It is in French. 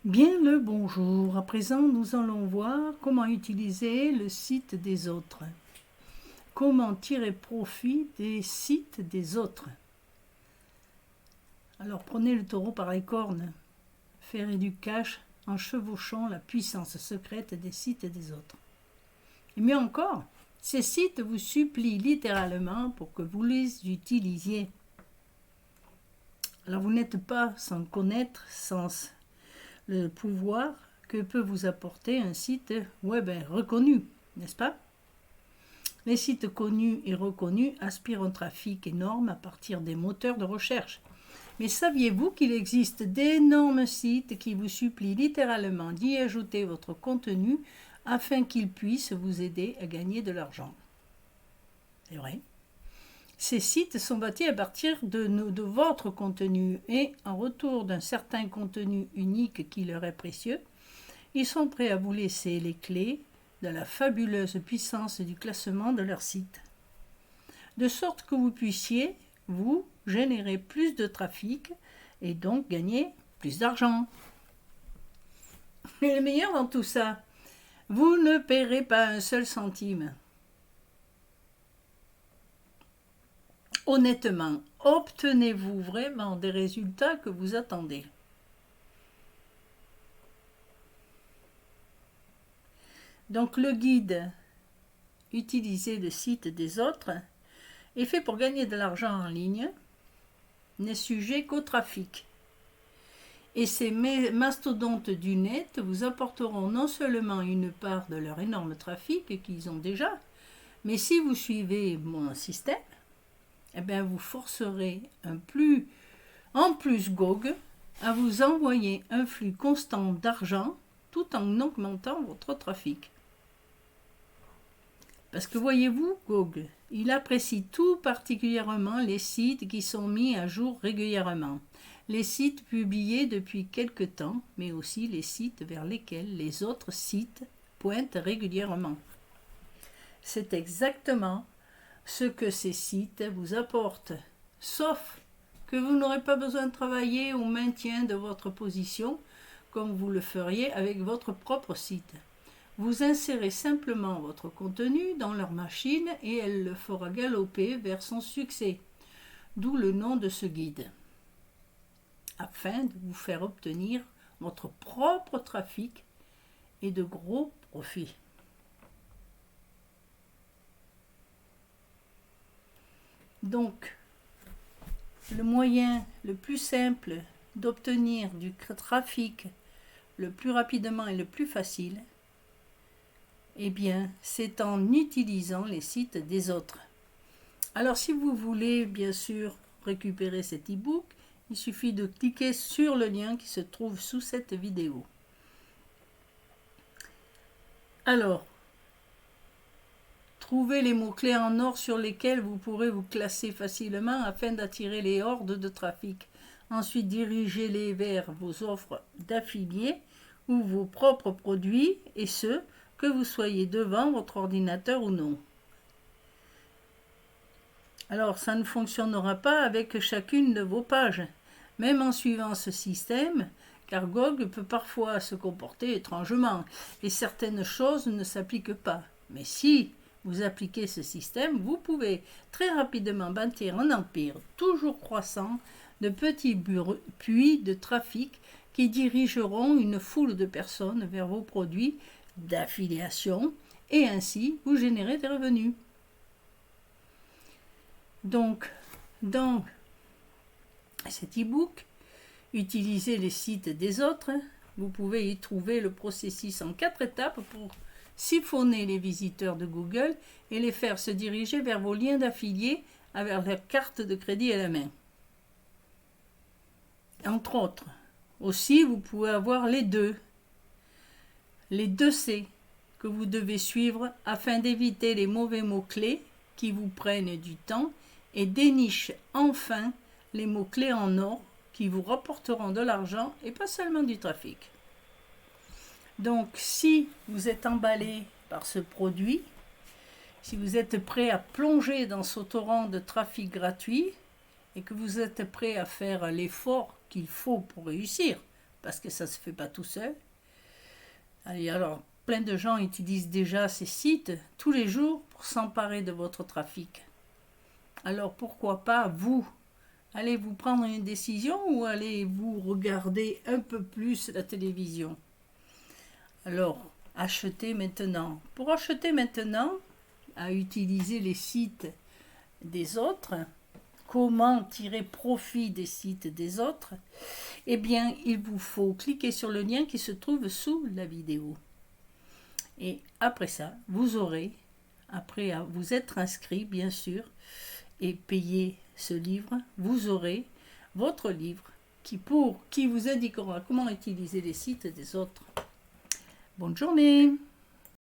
Bien le bonjour. À présent, nous allons voir comment utiliser le site des autres. Comment tirer profit des sites des autres. Alors prenez le taureau par les cornes. Ferez du cash en chevauchant la puissance secrète des sites des autres. Et mieux encore, ces sites vous supplient littéralement pour que vous les utilisiez. Alors vous n'êtes pas sans connaître, sans le pouvoir que peut vous apporter un site web reconnu, n'est-ce pas? Les sites connus et reconnus aspirent un trafic énorme à partir des moteurs de recherche. Mais saviez-vous qu'il existe d'énormes sites qui vous supplient littéralement d'y ajouter votre contenu afin qu'ils puissent vous aider à gagner de l'argent? C'est vrai. Ces sites sont bâtis à partir de votre contenu et en retour d'un certain contenu unique qui leur est précieux, ils sont prêts à vous laisser les clés de la fabuleuse puissance du classement de leur site. De sorte que vous puissiez, vous, générer plus de trafic et donc gagner plus d'argent. Et le meilleur dans tout ça, vous ne paierez pas un seul centime. Honnêtement, obtenez-vous vraiment des résultats que vous attendez? Donc le guide « Utiliser le site des autres » est fait pour gagner de l'argent en ligne, n'est sujet qu'au trafic. Et ces mastodontes du net vous apporteront non seulement une part de leur énorme trafic qu'ils ont déjà, mais si vous suivez mon système, eh bien vous forcerez en plus GOG à vous envoyer un flux constant d'argent tout en augmentant votre trafic. Parce que voyez-vous, GOG, il apprécie tout particulièrement les sites qui sont mis à jour régulièrement, les sites publiés depuis quelque temps, mais aussi les sites vers lesquels les autres sites pointent régulièrement. C'est exactement ce que ces sites vous apportent, sauf que vous n'aurez pas besoin de travailler au maintien de votre position comme vous le feriez avec votre propre site. Vous insérez simplement votre contenu dans leur machine et elle le fera galoper vers son succès, d'où le nom de ce guide, afin de vous faire obtenir votre propre trafic et de gros profits. Donc, le moyen le plus simple d'obtenir du trafic le plus rapidement et le plus facile, eh bien, c'est en utilisant les sites des autres. Alors, si vous voulez, bien sûr, récupérer cet e-book, il suffit de cliquer sur le lien qui se trouve sous cette vidéo. Alors, trouvez les mots-clés en or sur lesquels vous pourrez vous classer facilement afin d'attirer les hordes de trafic. Ensuite, dirigez-les vers vos offres d'affiliés ou vos propres produits, et ce, que vous soyez devant votre ordinateur ou non. Alors, ça ne fonctionnera pas avec chacune de vos pages, même en suivant ce système, car GOG peut parfois se comporter étrangement, et certaines choses ne s'appliquent pas. Mais si vous appliquez ce système, vous pouvez très rapidement bâtir un empire toujours croissant de petits puits de trafic qui dirigeront une foule de personnes vers vos produits d'affiliation et ainsi vous générer des revenus. Donc, dans cet e-book, utilisez les sites des autres, vous pouvez y trouver le processus en 4 étapes pour siphonner les visiteurs de Google et les faire se diriger vers vos liens d'affiliés avec leur carte de crédit à la main. Entre autres, aussi vous pouvez avoir les deux C que vous devez suivre afin d'éviter les mauvais mots-clés qui vous prennent du temps et dénichent enfin les mots-clés en or qui vous rapporteront de l'argent et pas seulement du trafic. Donc, si vous êtes emballé par ce produit, si vous êtes prêt à plonger dans ce torrent de trafic gratuit et que vous êtes prêt à faire l'effort qu'il faut pour réussir, parce que ça ne se fait pas tout seul. Allez, alors, plein de gens utilisent déjà ces sites tous les jours pour s'emparer de votre trafic. Alors pourquoi pas vous? Allez-vous prendre une décision ou allez-vous regarder un peu plus la télévision? Alors, achetez maintenant. Pour acheter maintenant, à utiliser les sites des autres, comment tirer profit des sites des autres? Eh bien, il vous faut cliquer sur le lien qui se trouve sous la vidéo. Et après ça, vous aurez, après vous être inscrit, bien sûr, et payer ce livre, vous aurez votre livre qui vous indiquera comment utiliser les sites des autres. Bonne journée!